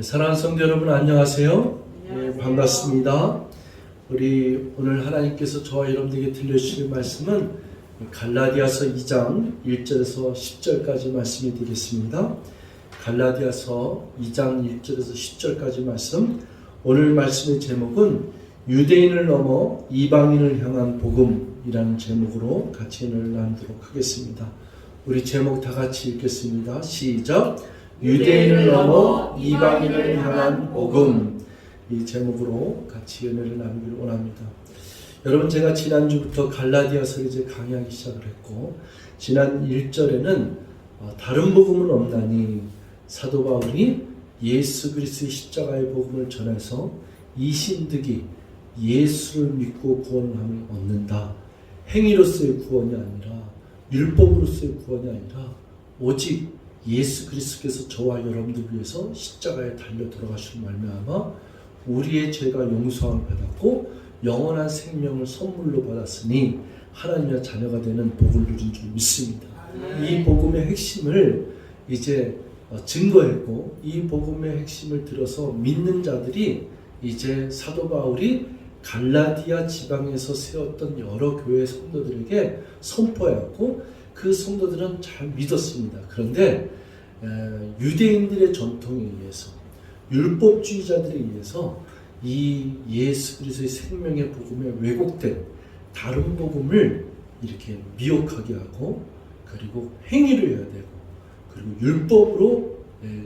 사랑하는 성도 여러분 안녕하세요. 반갑습니다. 우리 오늘 하나님께서 저와 여러분들에게 들려주실 말씀은 갈라디아서 2장 1절에서 10절까지 말씀이 되겠습니다. 갈라디아서 2장 1절에서 10절까지 말씀. 오늘 말씀의 제목은 유대인을 넘어 이방인을 향한 복음이라는 제목으로 같이 은혜를 나누도록 하겠습니다. 우리 제목 다 같이 읽겠습니다. 시작. 유대인을 넘어 이방인을 향한 복음. 이 제목으로 같이 은혜를 나누기를 원합니다. 여러분, 제가 지난주부터 갈라디아서를 이제 강의하기 시작을 했고, 지난 1절에는 다른 복음은 없나니 사도 바울이 예수 그리스도의 십자가의 복음을 전해서 이신득이 예수를 믿고 구원을 얻는다. 행위로서의 구원이 아니라 율법으로서의 구원이 아니라 오직 예수 그리스도께서 저와 여러분들 위해서 십자가에 달려 돌아가신 말미암아 우리의 죄가 용서함을 받았고 영원한 생명을 선물로 받았으니 하나님의 자녀가 되는 복을 누린 줄 믿습니다. 이 복음의 핵심을 이제 증거했고, 이 복음의 핵심을 들어서 믿는 자들이 이제 사도 바울이 갈라디아 지방에서 세웠던 여러 교회 성도들에게 선포하였고, 그 성도들은 잘 믿었습니다. 그런데 유대인들의 전통에 의해서, 율법주의자들에 의해서 이 예수 그리스도의 생명의 복음에 왜곡된 다른 복음을 이렇게 미혹하게 하고, 그리고 행위를 해야 되고, 그리고 율법으로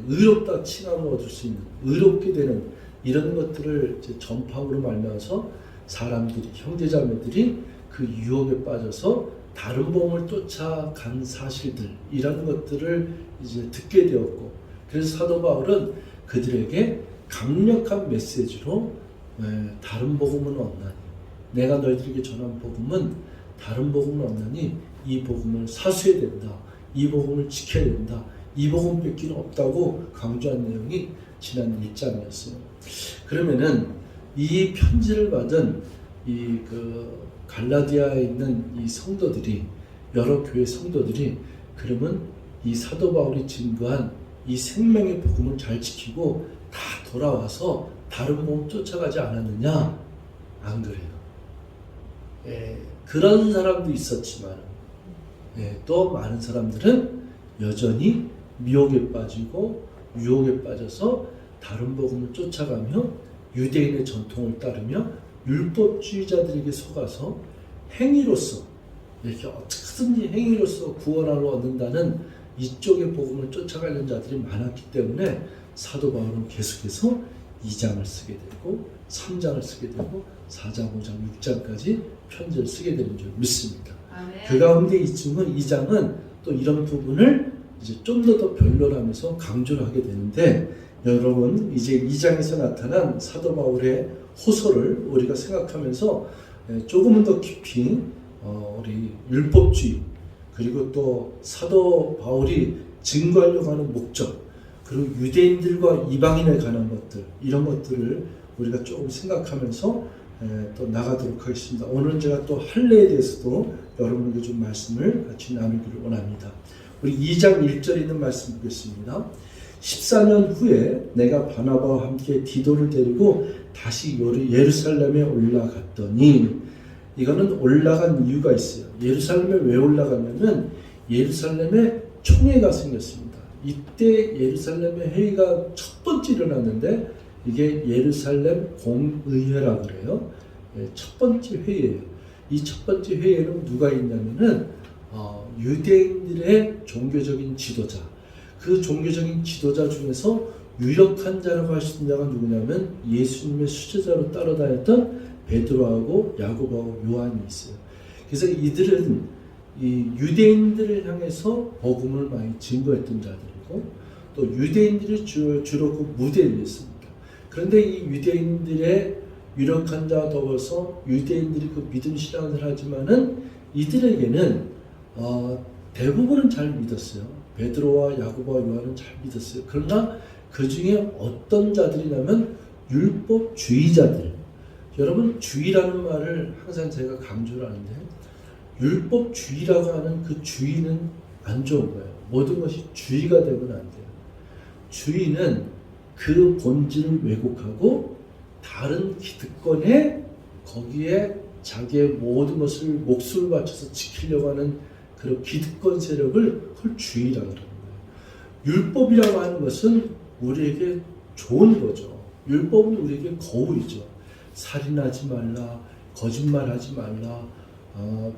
의롭다 칭함을 얻을 수 있는, 의롭게 되는 이런 것들을 이제 전파함으로 말미암아서 사람들이, 형제자매들이 그 유혹에 빠져서 다른 복음을 쫓아간 사실들, 이런 것들을 이제 듣게 되었고, 그래서 사도 바울은 그들에게 강력한 메시지로 다른 복음은 없나니, 내가 너희들에게 전한 복음은 다른 복음은 없나니 이 복음을 사수해야 된다, 이 복음을 지켜야 된다, 이 복음 뺏기는 없다고 강조한 내용이 지난 1장이었어요. 그러면은 이 편지를 받은 이 갈라디아에 있는 이 성도들이, 여러 교회 성도들이, 그러면 이 사도 바울이 증거한 이 생명의 복음을 잘 지키고 다 돌아와서 다른 복음 쫓아가지 않았느냐? 안 그래요. 그런 사람도 있었지만 또 많은 사람들은 여전히 미혹에 빠지고 유혹에 빠져서 다른 복음을 쫓아가며 유대인의 전통을 따르며 율법주의자들에게 속아서 행위로서, 이렇게 어떻게든지 행위로서 구원을 얻는다는 이쪽의 복음을 쫓아가는 자들이 많았기 때문에 사도 바울은 계속해서 2장을 쓰게 되고 3장을 쓰게 되고 4장, 5장, 6장까지 편지를 쓰게 되는 줄 믿습니다. 그 가운데 이 2장은 또 이런 부분을 이제 좀 더 변론하면서 강조를 하게 되는데, 여러분, 이제 2장에서 나타난 사도 바울의 호소를 우리가 생각하면서 조금은 더 깊이 우리 율법주의, 그리고 또 사도 바울이 증거하려고 하는 목적, 그리고 유대인들과 이방인에 관한 것들, 이런 것들을 우리가 조금 생각하면서 또 나가도록 하겠습니다. 오늘은 제가 또 할례에 대해서도 여러분에게 좀 말씀을 같이 나누기를 원합니다. 우리 2장 1절에 있는 말씀 보겠습니다. 14년 후에 내가 바나바와 함께 디도를 데리고 다시 예루살렘에 올라갔더니, 이거는 올라간 이유가 있어요. 예루살렘에 왜 올라가냐면 예루살렘에 총회가 생겼습니다. 이때 예루살렘의 회의가 첫 번째 일어났는데, 이게 예루살렘 공의회라고 그래요. 첫 번째 회의예요. 이 첫 번째 회의에는 누가 있냐면은 유대인들의 종교적인 지도자, 그 종교적인 지도자 중에서 유력한 자라고 할 수 있는 자가 누구냐면 예수님의 수제자로 따라다녔던 베드로하고 야고보하고 요한이 있어요. 그래서 이들은 이 유대인들을 향해서 복음을 많이 증거했던 자들이고, 또 유대인들이 주로 그 무대에 있습니다. 그런데 이 유대인들의 유력한 자와 더불어서 유대인들이 그 믿음 신앙을 하지만은 이들에게는 대부분은 잘 믿었어요. 베드로와 야고보와 요한은 잘 믿었어요. 그러나 그 중에 어떤 자들이냐면 율법주의자들. 여러분, 주의라는 말을 항상 제가 강조를 하는데, 율법주의라고 하는 그 주의는 안 좋은 거예요. 모든 것이 주의가 되면 안 돼요. 주의는 그 본질을 왜곡하고 다른 기득권에 거기에 자기의 모든 것을 목숨을 바쳐서 지키려고 하는 그런 기득권 세력을 그걸 주의라고 그러는 거예요. 율법이라고 하는 것은 우리에게 좋은 거죠. 율법은 우리에게 거울이죠. 살인하지 말라, 거짓말하지 말라,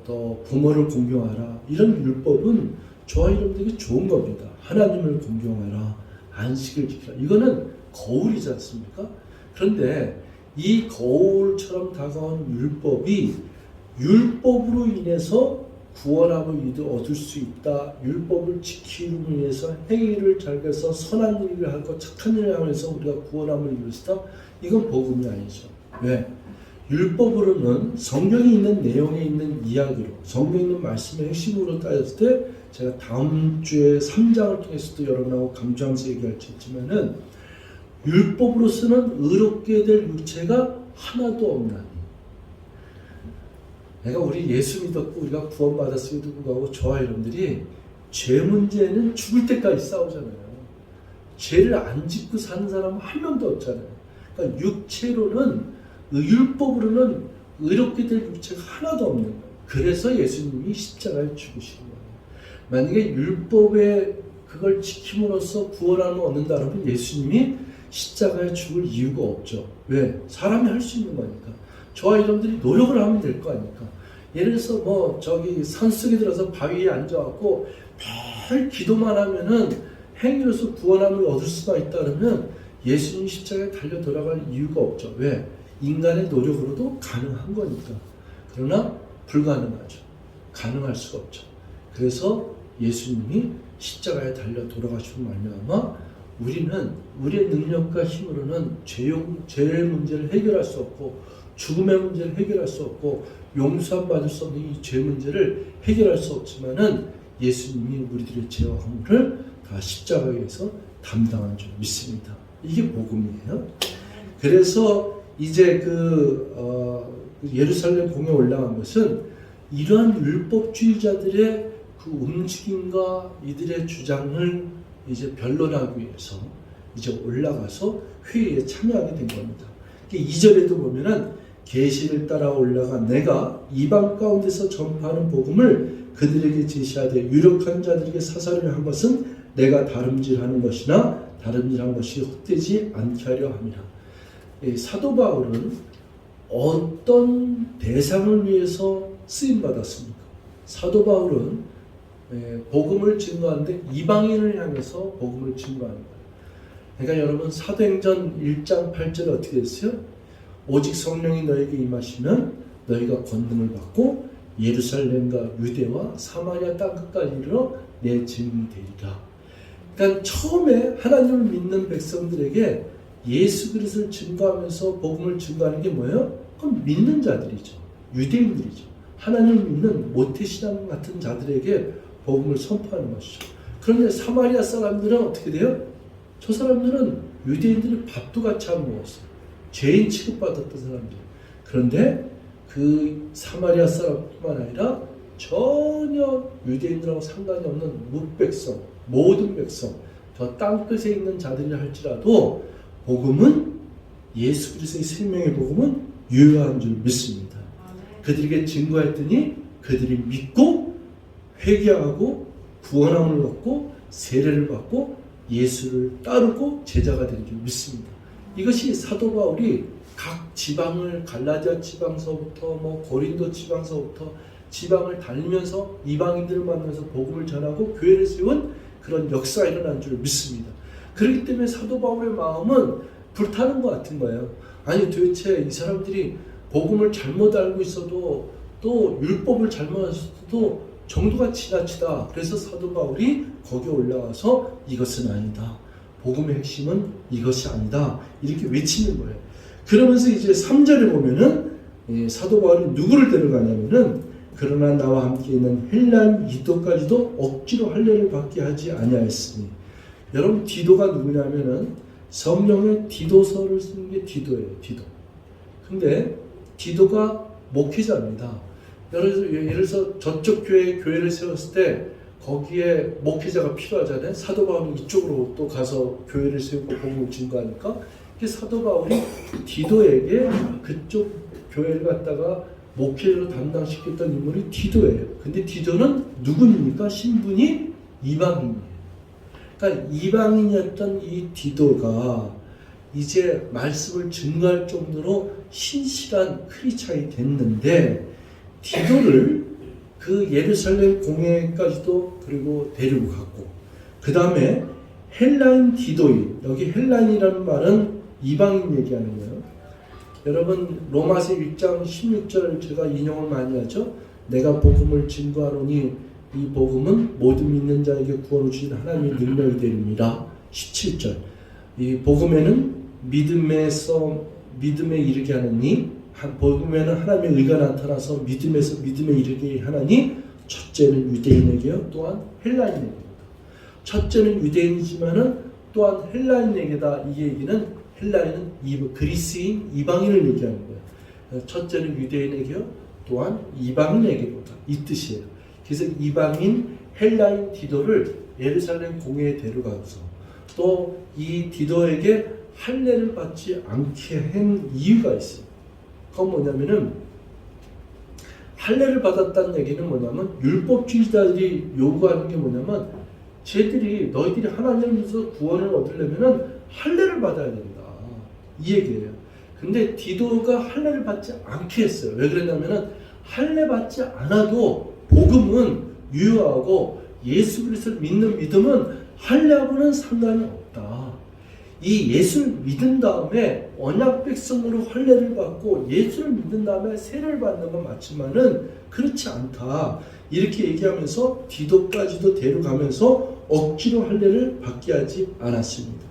또 부모를 공경하라. 이런 율법은 저와 여러분들에게 좋은 겁니다. 하나님을 공경하라, 안식을 지키라. 이거는 거울이지 않습니까? 그런데 이 거울처럼 다가온 율법이 율법으로 인해서 구원함을 얻을 수 있다. 율법을 지킴으로 인해서 행위를 잘 해서 선한 일을 하고 착한 일을 하면서 우리가 구원함을 이룰 수 있다. 이건 복음이 아니죠. 왜? 율법으로는 성경에 있는 내용에 있는 이야기로, 성경에 있는 말씀의 핵심으로 따졌을 때 제가 다음 주에 3장을 통해서도 여러분하고 감주하면서 얘기할 수 있지만은 율법으로서는 의롭게 될 육체가 하나도 없나니. 내가 우리 예수 믿었고 우리가 구원받았음에도 불구하고 저와 여러분들이 죄 문제는 죽을 때까지 싸우잖아요. 죄를 안 짓고 사는 사람은 한 명도 없잖아요. 그러니까 육체로는 율법으로는 의롭게 될 육체가 하나도 없는 거예요. 그래서 예수님이 십자가에 죽으신 거예요. 만약에 율법에 그걸 지킴으로써 구원함을 얻는다 그러면 예수님이 십자가에 죽을 이유가 없죠. 왜? 사람이 할 수 있는 거니까. 저와 여러분들이 노력을 하면 될 거 아닙니까? 예를 들어서 저기 산속에 들어서 바위에 앉아갖고 매일 기도만 하면은 행위로서 구원함을 얻을 수가 있다 그러면 예수님 십자가에 달려 돌아갈 이유가 없죠. 왜? 인간의 노력으로도 가능한 거니까. 그러나 불가능하죠. 가능할 수가 없죠. 그래서 예수님이 십자가에 달려 돌아가시고 말미암아 우리는 우리의 능력과 힘으로는 죄의 문제를 해결할 수 없고 죽음의 문제를 해결할 수 없고 용서함 받을 수 없는 이 죄 문제를 해결할 수 없지만은 예수님이 우리들의 죄와 허물을 다 십자가에서 담당한 줄 믿습니다. 이게 복음이에요. 그래서 이제 예루살렘 공에 올라간 것은 이러한 율법주의자들의 그 움직임과 이들의 주장을 이제 변론하기 위해서 이제 올라가서 회의에 참여하게 된 겁니다. 2절에도 보면은 계시를 따라 올라가 내가 이방 가운데서 전파하는 복음을 그들에게 제시하되 유력한 자들에게 사사를 한 것은 내가 다름질하는 것이나 다름질한 것이 헛되지 않게 하려 함이라. 사도 바울은 어떤 대상을 위해서 쓰임 받았습니까? 사도 바울은 복음을 증거하는데 이방인을 향해서 복음을 증거합니다. 그러니까 여러분 사도행전 1장 8절에 어떻게 됐어요? 오직 성령이 너에게 임하시면 너희가 권능을 받고 예루살렘과 유대와 사마리아 땅끝까지 이르러 내 증인이 되리라. 그러니까 처음에 하나님을 믿는 백성들에게 예수 그리스도를 증거하면서 복음을 증거하는 게 뭐예요? 그럼 믿는 자들이죠. 유대인들이죠. 하나님을 믿는 모태신앙 같은 자들에게 복음을 선포하는 것이죠. 그런데 사마리아 사람들은 어떻게 돼요? 저 사람들은 유대인들이 밥도 같이 안 먹었어요. 죄인 취급받았던 사람들. 그런데 그 사마리아 사람뿐만 아니라 전혀 유대인들하고 상관이 없는 뭇백성, 모든 백성, 저 땅끝에 있는 자들이 할지라도 복음은 예수 그리스도의 생명의 복음은 유효한 줄 믿습니다. 그들에게 증거했더니 그들이 믿고 회개하고 구원함을 얻고 세례를 받고 예수를 따르고 제자가 된 줄 믿습니다. 이것이 사도 바울이 각 지방을 갈라디아 지방서부터 고린도 지방서부터 지방을 달리면서 이방인들을 만나서 복음을 전하고 교회를 세운 그런 역사가 일어난 줄 믿습니다. 그렇기 때문에 사도 바울의 마음은 불타는 것 같은 거예요. 아니 도대체 이 사람들이 복음을 잘못 알고 있어도 또 율법을 잘못 알고도 정도가 지나치다. 그래서 사도 바울이 거기에 올라와서 이것은 아니다. 복음의 핵심은 이것이 아니다. 이렇게 외치는 거예요. 그러면서 이제 3절에 보면은 사도 바울이 누구를 데려가냐면은 그러나 나와 함께 있는 헬라인 디도까지도 억지로 할례를 받게 하지 아니하였으니. 여러분 디도가 누구냐면은 성령의 디도서를 쓰는 게 디도예요. 디도. 근데 디도가 목회자입니다. 예를 들어서 저쪽 교회를 세웠을 때 거기에 목회자가 필요하잖아요. 사도 바울이 이쪽으로 또 가서 교회를 세우고 복음을 증거하니까 사도 바울이 디도에게 그쪽 교회를 갖다가 목회로 담당시켰던 인물이 디도예요. 근데 디도는 누구입니까? 신분이 이방인이에요. 그러니까 이방인이었던 이 디도가 이제 말씀을 증거할 정도로 신실한 크리스찬이 됐는데 디도를 그 예루살렘 공회까지도 그리고 데리고 갔고 그 다음에 헬라인 디도인, 여기 헬라인이라는 말은 이방인 얘기하는 거예요. 여러분 로마서 1장 16절 제가 인용을 많이 하죠. 내가 복음을 증거하노니 이 복음은 모든 믿는 자에게 구원을 주신 하나님의 능력이 되립니다. 17절 이 복음에는 믿음에 이르게 하느니 복음에는 하나님의 의가 나타나서 믿음에서 믿음에 이르게 하나니 첫째는 유대인에게요 또한 헬라인에게요. 첫째는 유대인이지만은 또한 헬라인에게다. 이 얘기는 헬라인은 그리스인 이방인을 얘기하는 거예요. 첫째는 유대인에게요 또한 이방인에게로다 이 뜻이에요. 그래서 이방인 헬라인 디도를 예루살렘 공회에 데려가서 또 이 디도에게 할례를 받지 않게 한 이유가 있어요. 그건 뭐냐면은 할례를 받았다는 얘기는 뭐냐면 율법주의자들이 요구하는 게 뭐냐면 쟤들이 너희들이 하나님께서 구원을 얻으려면은 할례를 받아야 된다 이 얘기예요. 근데 디도가 할례를 받지 않게 했어요. 왜 그랬냐면은 할례 받지 않아도 복음은 유효하고 예수 그리스도를 믿는 믿음은 할례하고는 상관이 없다. 이 예수를 믿은 다음에 언약 백성으로 할례를 받고 예수를 믿은 다음에 세례를 받는 건 맞지만은 그렇지 않다. 이렇게 얘기하면서 디도까지도 데려가면서 억지로 할례를 받게 하지 않았습니다.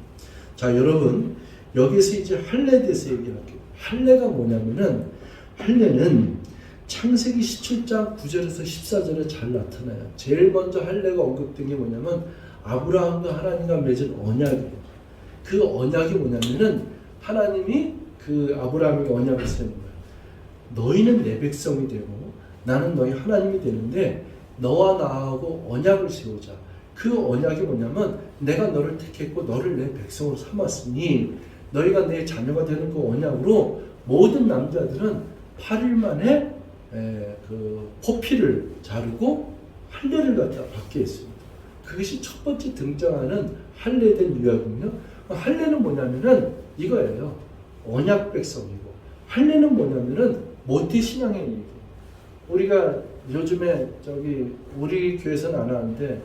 자, 여러분 여기서 이제 할례에 대해서 얘기할게요. 할례가 뭐냐면은 할례는 창세기 17장 9절에서 14절에 잘 나타나요. 제일 먼저 할례가 언급된 게 뭐냐면 아브라함과 하나님과 맺은 언약이에요. 그 언약이 뭐냐면은 하나님이 그 아브라함에게 언약을 세우는 거예요. 너희는 내 백성이 되고 나는 너희 하나님이 되는데 너와 나하고 언약을 세우자. 그 언약이 뭐냐면 내가 너를 택했고 너를 내 백성으로 삼았으니 너희가 내 자녀가 되는 그 언약으로 모든 남자들은 8일 만에 그 포피를 자르고 할례를 갖다 받게 했습니다. 그것이 첫 번째 등장하는 할례에 대한 유야거든요. 할례는 뭐냐면은 이거예요. 언약 백성이고 할례는 뭐냐면은 모태 신앙의 얘기. 우리가 요즘에 우리 교회에서는 안 하는데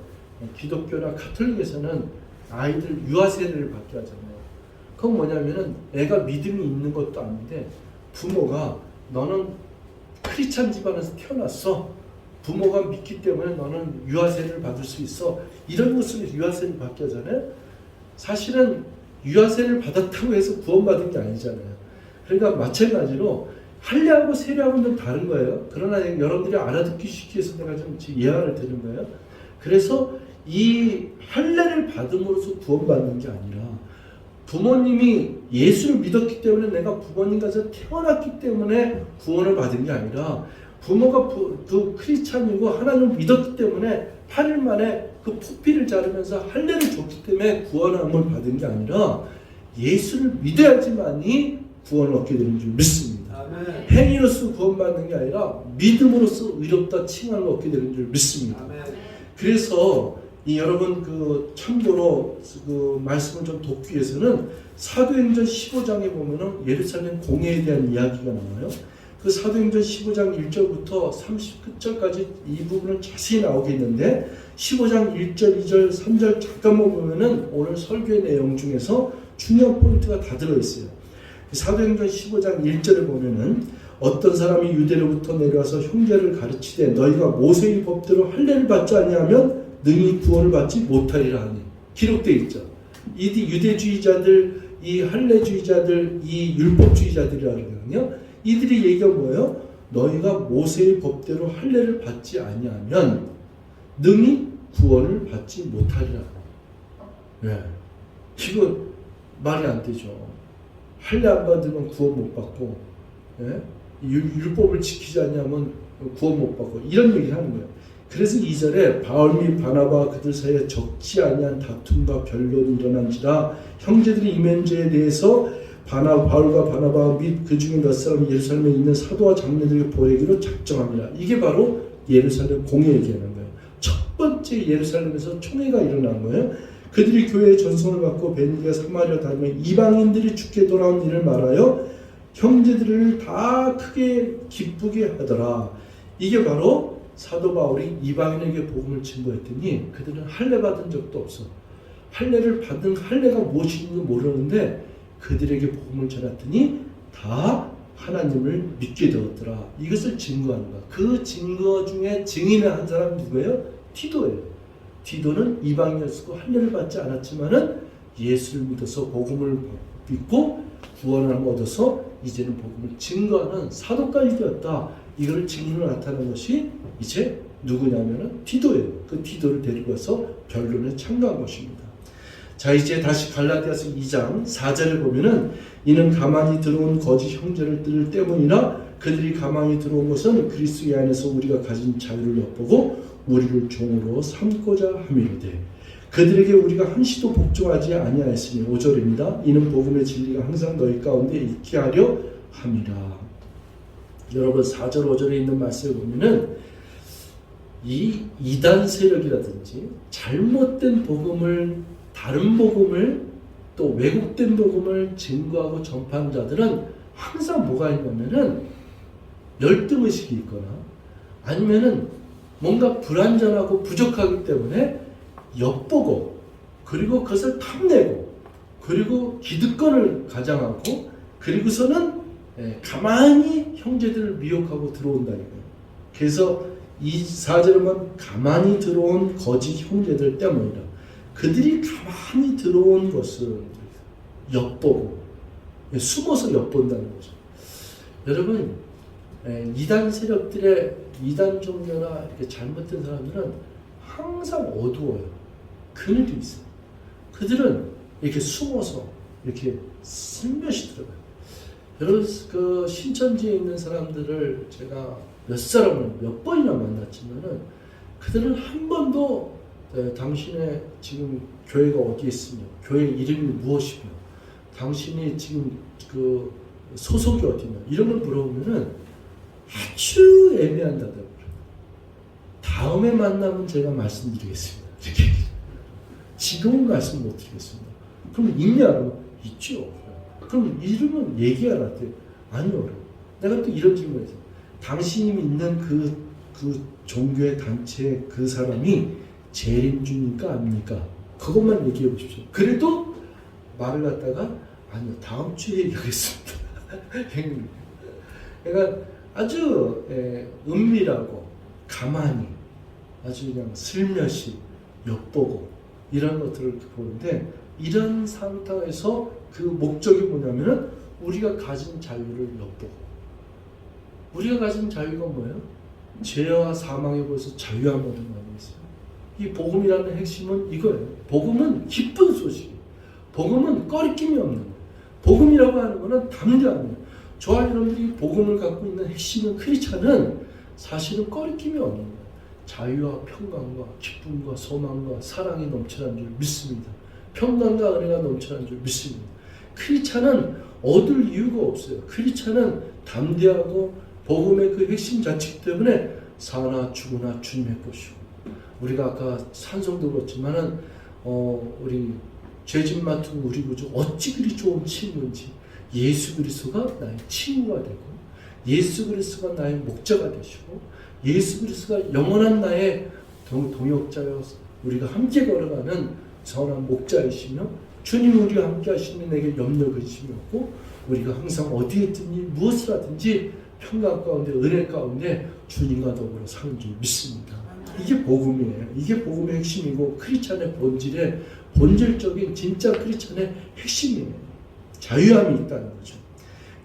기독교나 가톨릭에서는 아이들 유아세례를 받게 하잖아요. 그건 뭐냐면은 애가 믿음이 있는 것도 아닌데 부모가 너는 크리스찬 집안에서 태어났어. 부모가 믿기 때문에 너는 유아세례를 받을 수 있어. 이런 것으로 유아세례를 받게 하잖아요. 사실은 유아세례를 받았다고 해서 구원받은 게 아니잖아요. 그러니까 마찬가지로 할례하고 세례하고는 다른 거예요. 그러나 여러분들이 알아듣기 쉽게 해서 내가 좀 예화를 드린 거예요. 그래서 이 할례를 받음으로써 구원받는 게 아니라 부모님이 예수를 믿었기 때문에 내가 부모님께서 태어났기 때문에 구원을 받은 게 아니라 부모가 그 크리스찬이고 하나님을 믿었기 때문에 8일 만에 그 포피를 자르면서 할례를 줬기 때문에 구원함을 받은 게 아니라 예수를 믿어야지만이 구원을 얻게 되는 줄 믿습니다. 아멘. 행위로서 구원받는 게 아니라 믿음으로써 의롭다 칭함을 얻게 되는 줄 믿습니다. 아멘. 그래서 여러분 참고로 말씀을 좀 돕기 위해서는 사도행전 15장에 보면은 예루살렘 공회에 대한 이야기가 나와요. 그 사도행전 15장 1절부터 39절까지 이 부분은 자세히 나오겠는데 15장 1절, 2절, 3절 잠깐만 보면은 오늘 설교의 내용 중에서 중요한 포인트가 다 들어있어요. 사도행전 15장 1절에 보면은 어떤 사람이 유대로부터 내려와서 형제를 가르치되 너희가 모세의 법대로 할례를 받지 아니하면 능히 구원을 받지 못하리라 하니 기록되어 있죠. 이 유대주의자들, 이 할례주의자들, 이 율법주의자들이라거든요. 이들이 얘기가 뭐예요? 너희가 모세의 법대로 할례를 받지 아니하면 능히 구원을 받지 못하리라. 네. 이거 말이 안 되죠. 할례 안 받으면 구원 못 받고, 네? 율법을 지키지 않으면 구원 못 받고 이런 얘기를 하는 거예요. 그래서 2절에 바울 및 바나바와 그들 사이에 적지 아니한 다툼과 변론이 일어난지라 형제들이 이 문제에 대해서 바울과 바나바 및 그 중에 몇 사람이 예루살렘에 있는 사도와 장로들에게 보내기로 작정합니다. 이게 바로 예루살렘 공회 얘기하는 거예요. 첫 번째 예루살렘에서 총회가 일어난 거예요. 그들이 교회의 전송을 받고 베니게와 사마리아 다니며 이방인들이 주께 돌아온 일을 말하여 형제들을 다 크게 기쁘게 하더라. 이게 바로 사도 바울이 이방인에게 복음을 증거했더니 그들은 할례 받은 적도 없어. 할례가 무엇인지 모르는데 그들에게 복음을 전했더니 다 하나님을 믿게 되었더라. 이것을 증거하는 거야. 그 증거 중에 증인을 한 사람이 누구예요? 디도예요. 디도는 이방인이었고 할례를 받지 않았지만은 예수를 믿어서 복음을 믿고 구원을 얻어서 이제는 복음을 증거하는 사도까지 되었다. 이걸 증인으로 나타낸 것이 이제 누구냐면은 디도예요. 그 디도를 데리고 와서 변론에 참가한 것입니다. 자, 이제 다시 갈라디아서 2장 4절을 보면은 이는 가만히 들어온 거짓 형제들 때문이나 그들이 가만히 들어온 것은 그리스도 안에서 우리가 가진 자유를 엿보고 우리를 종으로 삼고자 함이로되 그들에게 우리가 한시도 복종하지 아니하였으니 5절입니다. 이는 복음의 진리가 항상 너희 가운데 있게 하려 함이라. 여러분 4절 5절에 있는 말씀을 보면은 이 이단 세력이라든지 잘못된 복음을 다른 복음을 또 왜곡된 복음을 증거하고 전파하는 자들은 항상 뭐가 있냐면은 열등의식이 있거나 아니면은 뭔가 불완전하고 부족하기 때문에 엿보고 그리고 그것을 탐내고 그리고 기득권을 가장하고 그리고서는 가만히 형제들을 미혹하고 들어온다는 거예요. 그래서 이 4절에 보면 가만히 들어온 거짓 형제들 때문이라. 그들이 가만히 들어온 것을 엿보고 숨어서 엿본다는 거죠. 여러분 이단 세력들의 이단 종교나 이렇게 잘못된 사람들은 항상 어두워요. 그늘이 있어요. 그들은 이렇게 숨어서 이렇게 슬며시 들어가요. 여러분 그 신천지에 있는 사람들을 제가 몇 번이나 만났지만은 그들은 한 번도 당신의 지금 교회가 어디에 있으며 교회 이름이 무엇이며 당신이 지금 그 소속이 어디냐 이런 걸 물어보면은 아주 애매한다고. 다음에 만나면 제가 말씀드리겠습니다. 이렇게 지금은 말씀 못 드리겠습니다. 그럼 있냐고 있죠. 그럼 이름은 얘기하라. 아니요. 내가 또 이런 질문을 했어요. 당신이 믿는 그 종교의 단체 그 사람이 재림주니까 압니까? 그것만 얘기해 보십시오. 그래도 말을 갖다가 아니요 다음 주에 얘기하겠습니다. 그러니까 아주 은밀하고 가만히 아주 그냥 슬며시 엿보고 이런 것들을 보는데 이런 상태에서 그 목적이 뭐냐면은 우리가 가진 자유를 엿보고 우리가 가진 자유가 뭐예요? 죄와 사망에 벌써 자유함을 얻은 거 아니겠어요? 이 복음이라는 핵심은 이거예요. 복음은 기쁜 소식이에요. 복음은 꺼리낌이 없는 거예요. 복음이라고 하는 것은 담대한 거예요. 저와 여러분들이 복음을 갖고 있는 핵심은 크리스찬은 사실은 꺼리낌이 없는 거예요. 자유와 평강과 기쁨과 소망과 사랑이 넘쳐나는 줄 믿습니다. 평강과 은혜가 넘쳐나는 줄 믿습니다. 크리스찬은 얻을 이유가 없어요. 크리스찬은 담대하고 복음의 그 핵심 자체이기 때문에 사나 죽으나 주님의 것이고 우리가 아까 찬송도 그렇지만은 우리 죄짐 맡은 우리 구주 어찌 그리 좋은 친구인지 예수 그리스도가 나의 친구가 되고 예수 그리스도가 나의 목자가 되시고 예수 그리스도가 영원한 나의 동역자여 우리가 함께 걸어가는 선한 목자이시며 주님 우리와 함께 하시는 내게 염려 근심이 없고 우리가 항상 어디에 있든지 무엇을 하든지 평강 가운데 은혜 가운데 주님과 더불어 사는 줄 믿습니다. 이게 복음이에요. 이게 복음의 핵심이고 크리스찬의 본질적인 진짜 크리스찬의 핵심이에요. 자유함이 있다는 거죠.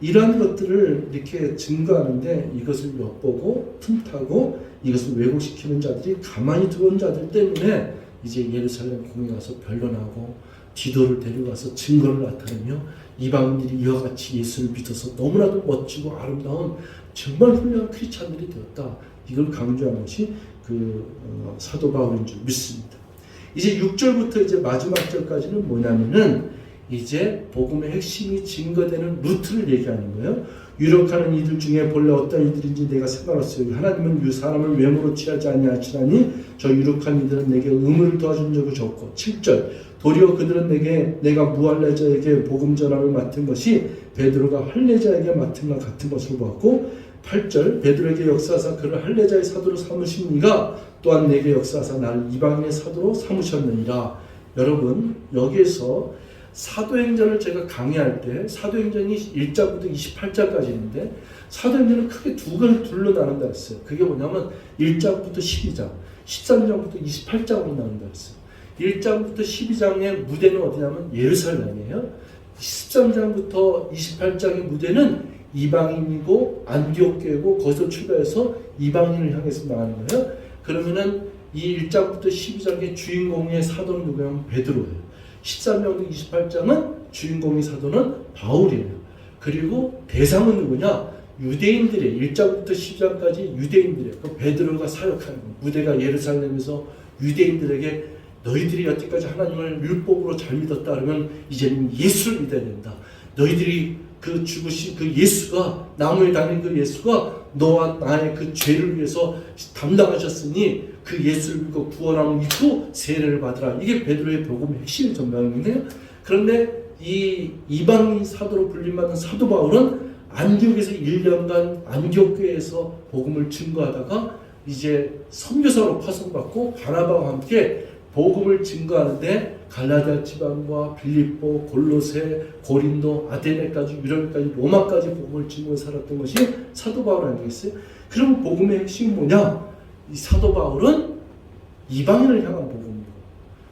이러한 것들을 이렇게 증거하는데 이것을 엿보고 틈타고 이것을 왜곡시키는 자들이 가만히 들어온 자들 때문에 이제 예루살렘 공에 가서 변론하고 디도를 데려가서 증거를 나타내며 이방인들이 이와 같이 예수를 믿어서 너무나도 멋지고 아름다운 정말 훌륭한 크리스찬들이 되었다. 이걸 강조한 것이 사도 바울인 줄 믿습니다. 이제 6절부터 이제 마지막 절까지는 뭐냐면은 이제 복음의 핵심이 증거되는 루트를 얘기하는 거예요. 유력하는 이들 중에 본래 어떤 이들인지 내가 생각했어요. 하나님은 사람을 외모로 취하지 아니하시나니 저 유력한 이들은 내게 의무를 도와준 적이 적고. 7절 도리어 그들은 내가 무할례자에게 복음 전함을 맡은 것이 베드로가 할례자에게 맡은 것 같은 것으로 보았고. 8절 베드로에게 역사하사 그를 할례자의 사도로 삼으신 이가 또한 내게 역사하사 나를 이방인의 사도로 삼으셨느니라. 여러분 여기에서 사도행전을 제가 강의할 때 사도행전이 1장부터 28장까지 있는데 사도행전은 크게 두 가지 둘로 나눈다 했어요. 그게 뭐냐면 1장부터 12장, 13장부터 28장으로 나눈다 했어요. 1장부터 12장의 무대는 어디냐면 예루살렘이에요. 13장부터 28장의 무대는 이방인이고 안디옥교회고 거기서 출발해서 이방인을 향해서 나가는 거예요. 그러면은 이 1장부터 12장의 주인공의 사도는 누구냐면 베드로예요. 13장부터 28장은 주인공의 사도는 바울이에요. 그리고 대상은 누구냐? 유대인들의 1장부터 10장까지 유대인들의 그 베드로가 사역하는 무대가 예루살렘에서 유대인들에게 너희들이 여태까지 하나님을 율법으로 잘 믿었다 그러면 이제는 예수를 믿어야 된다. 너희들이 그 죽으신 그 예수가 나무에 달린 그 예수가 너와 나의 그 죄를 위해서 담당하셨으니 그 예수를 믿고 구원함을 믿고 세례를 받으라. 이게 베드로의 복음의 핵심 전망인데요. 그런데 이 이방인 사도로 불림받은 사도 바울은 안디옥에서 1년간 안디옥 교회에서 복음을 증거하다가 이제 선교사로 파송받고 바나바와 함께 복음을 증거하는데 갈라디아 지방과 빌립보, 골로새, 고린도, 아테네까지 유럽까지 로마까지 복음을 증거 살았던 것이 사도 바울 아니겠어요? 그럼 복음의 핵심이 뭐냐? 이 사도 바울은 이방인을 향한 복음이고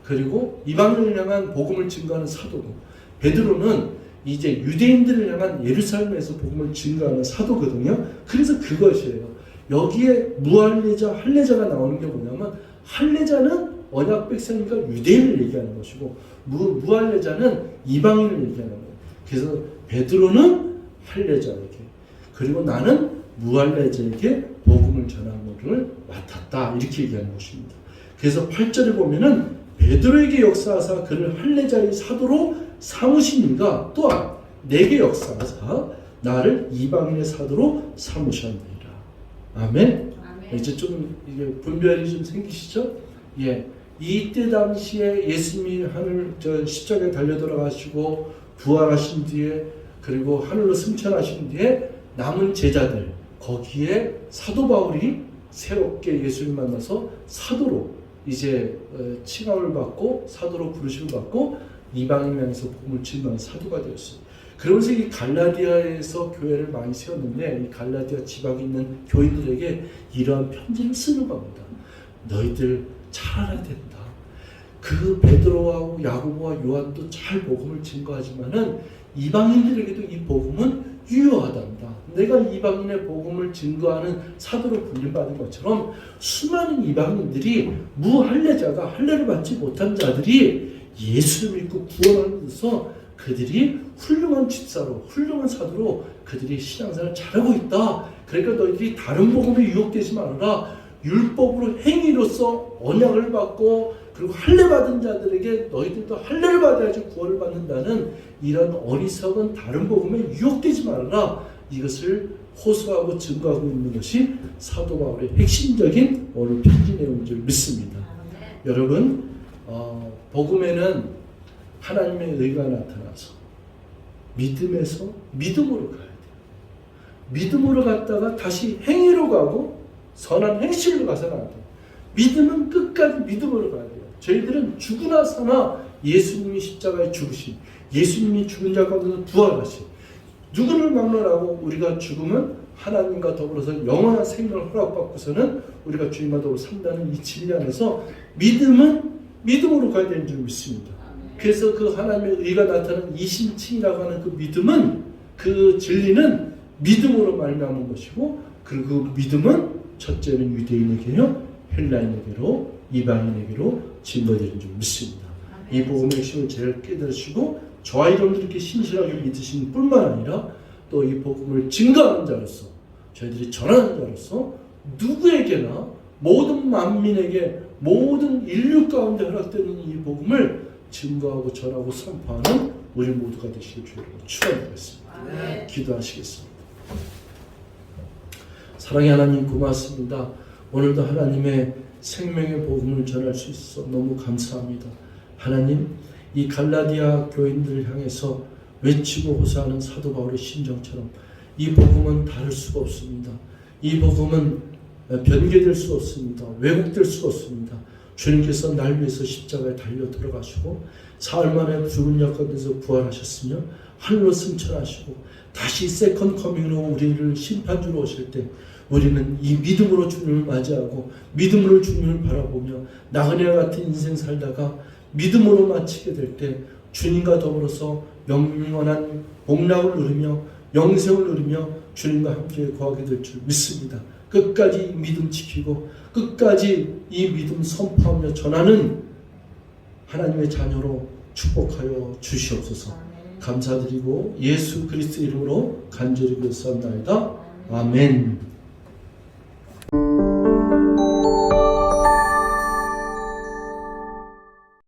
그리고 이방인을 향한 복음을 증거하는 사도고 베드로는 이제 유대인들을 향한 예루살렘에서 복음을 증거하는 사도거든요. 그래서 그것이에요. 여기에 무할례자, 할례자가 나오는 게 뭐냐면 할례자는 언약 백성이니까 유대인을 얘기하는 것이고 무할례자는 이방인을 얘기하는 거예요. 그래서 베드로는 할례자에게 그리고 나는 무할례자에게 복음을 전하는 것을 맡았다 이렇게 얘기하는 것입니다. 그래서 8절에 보면은 베드로에게 역사하사 그를 할례자의 사도로 삼으신 이가 또한 내게 역사하사 나를 이방인의 사도로 삼으셨느니라. 아멘. 이제 좀 이게 분별이 좀 생기시죠? 예. 이때 당시에 예수님이 하늘 십자가에 달려 돌아가시고 부활하신 뒤에 그리고 하늘로 승천하신 뒤에 남은 제자들 거기에 사도 바울이 새롭게 예수를 만나서 사도로 이제 칭함을 받고 사도로 부르심을 받고 이방인 향해서 복음을 증거하는 사도가 되었어요. 그러면서 이 갈라디아에서 교회를 많이 세웠는데 이 갈라디아 지방에 있는 교인들에게 이러한 편지를 쓰는 겁니다. 너희들 잘 알아야 된다. 그 베드로와 야고보와 요한도 잘 복음을 증거하지만은 이방인들에게도 이 복음은 유효하단다. 내가 이방인의 복음을 증거하는 사도로 불림받은 것처럼 수많은 이방인들이 무할례자가 할례를 받지 못한 자들이 예수를 믿고 구원을 얻어서 그들이 훌륭한 집사로 훌륭한 사도로 그들이 신앙생활을 잘하고 있다. 그러니까 너희들이 다른 복음에 유혹되지 말아라. 율법으로 행위로서 언약을 받고 그리고 할례 받은 자들에게 너희들도 할례를 받아야지 구원을 받는다는 이런 어리석은 다른 복음에 유혹되지 말아라. 이것을 호소하고 증거하고 있는 것이 사도 바울의 핵심적인 오늘 편지 내용인 줄 믿습니다. 여러분 복음에는 하나님의 의가 나타나서 믿음에서 믿음으로 가야 돼요. 믿음으로 갔다가 다시 행위로 가고 선한 행실로 가서는 안 돼요. 믿음은 끝까지 믿음으로 가야 돼요. 저희들은 죽으나 사나 예수님이 십자가에 죽으신 예수님이 죽은 자 가운데서 부활하신 누구를 막론하고 우리가 죽으면 하나님과 더불어서 영원한 생명을 허락받고서는 우리가 주님과 더불어 산다는 이 진리 안에서 믿음은 믿음으로 가야 되는 줄 믿습니다. 그래서 그 하나님의 의가 나타나는 이신칭이라고 하는 그 믿음은 그 진리는 믿음으로 말미암은 것이고 그리고 그 믿음은 첫째는 유대인에게요 헬라인에게로 이방인에게로 증거되는 줄 믿습니다. 이 복음의 핵심을 잘 깨달으시고 저와 여러분들께 신실하게 믿으신 뿐만 아니라 또 이 복음을 증거하는 자로서 저희들이 전하는 자로서 누구에게나 모든 만민에게 모든 인류 가운데 허락되는 이 복음을 증거하고 전하고 선포하는 우리 모두가 되시길 주로 축원드리겠습니다. 기도하시겠습니다. 사랑의 하나님 고맙습니다. 오늘도 하나님의 생명의 복음을 전할 수 있어 너무 감사합니다. 하나님, 이 갈라디아 교인들을 향해서 외치고 호소하는 사도 바울의 심정처럼 이 복음은 다를 수가 없습니다. 이 복음은 변개될 수 없습니다. 왜곡될 수 없습니다. 주님께서 날 위해서 십자가에 달려 들어가시고 사흘 만에 죽은 역 가운데서 부활하셨으며 하늘로 승천하시고 다시 세컨 커밍으로 우리를 심판주로 오실 때 우리는 이 믿음으로 주님을 맞이하고 믿음으로 주님을 바라보며 나그네와 같은 인생 살다가 믿음으로 마치게 될 때 주님과 더불어서 영원한 복락을 누리며 영생을 누리며 주님과 함께 거하게 될 줄 믿습니다. 끝까지 이 믿음 지키고 끝까지 이 믿음 선포하며 전하는 하나님의 자녀로 축복하여 주시옵소서. 감사드리고 예수 그리스도 이름으로 간절히 기도하옵나이다. 아멘.